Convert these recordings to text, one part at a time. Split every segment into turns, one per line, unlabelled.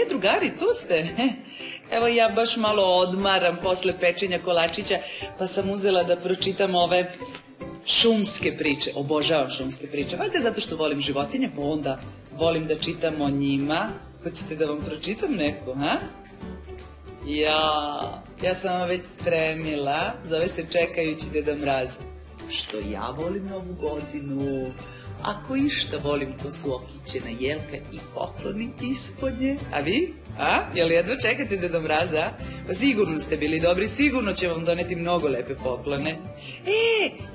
Drugari, tu ste. Evo ja baš malo odmaram posle pečenja kolačića, pa sam uzela da pročitam ove šumske priče. Obožavam šumske priče. Valjda zato što volim životinje, pa onda volim da čitam o njima. Hoćete da vam pročitam neko, ha? Ja sam vam već spremila. Zove se Čekajući Deda Mraza. Što ja volim Novu godinu. Ako išta volim, to su okićena jelka i pokloni ispod nje. A vi? Jel jedno čekate Deda Mraza? Pa sigurno ste bili dobri, sigurno će vam doneti mnogo lepe poklone.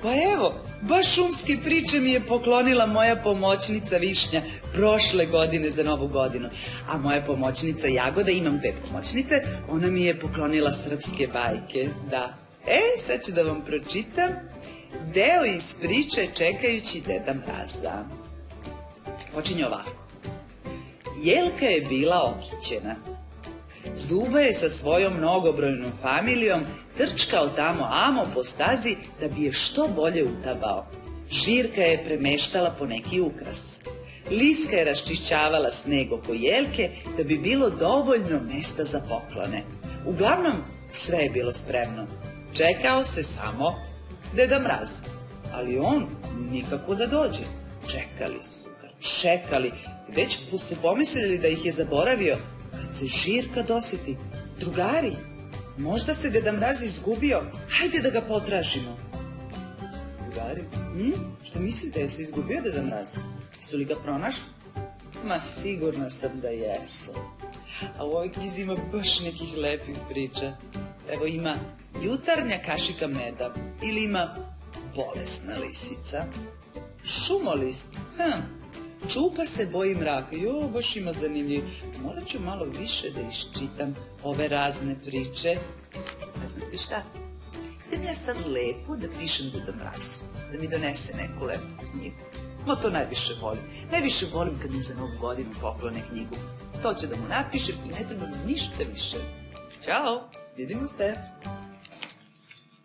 Pa evo, baš šumske priče mi je poklonila moja pomoćnica Višnja prošle godine za Novu godinu. A moja pomoćnica Jagoda, imam 2 pomoćnice, ona mi je poklonila srpske bajke, da. Sad ću da vam pročitam deo iz priče Čekajući Deda Mraza. Počinje ovako. Jelka je bila okićena. Zuba je sa svojom mnogobrojnom familijom trčkao tamo amo po stazi da bi je što bolje utabao. Žirka je premeštala po neki ukras. Liska je raščišćavala sneg oko Jelke da bi bilo dovoljno mesta za poklone. Uglavnom, sve je bilo spremno. Čekao se samo Deda Mraz, ali on nikako da dođe. Čekali su ga, čekali, već su pomislili da ih je zaboravio, kad se Žirka doseti. Drugari, možda se Deda Mraz izgubio, hajde da ga potražimo. Drugari, šta mislite, je se izgubio Deda Mraz? Su li ga pronašli? Ma sigurna sam da jesu. A u ovoj knjizi ima baš nekih lepih priča. Evo ima jutarnja kašika meda, ili ima bolesna lisica, šumolist, čupa se boji mraka, baš ima zanimljivo. Morat ću malo više da iščitam ove razne priče. A znate šta? Idem ja sad lepo da pišem Deda Mrazu, da mi donese neku lepu knjigu. No to najviše volim. Najviše volim kad mi za Novu godinu poklone knjigu. To ću da mu napišem i ne treba mi ništa više. Ćao, vidimo se.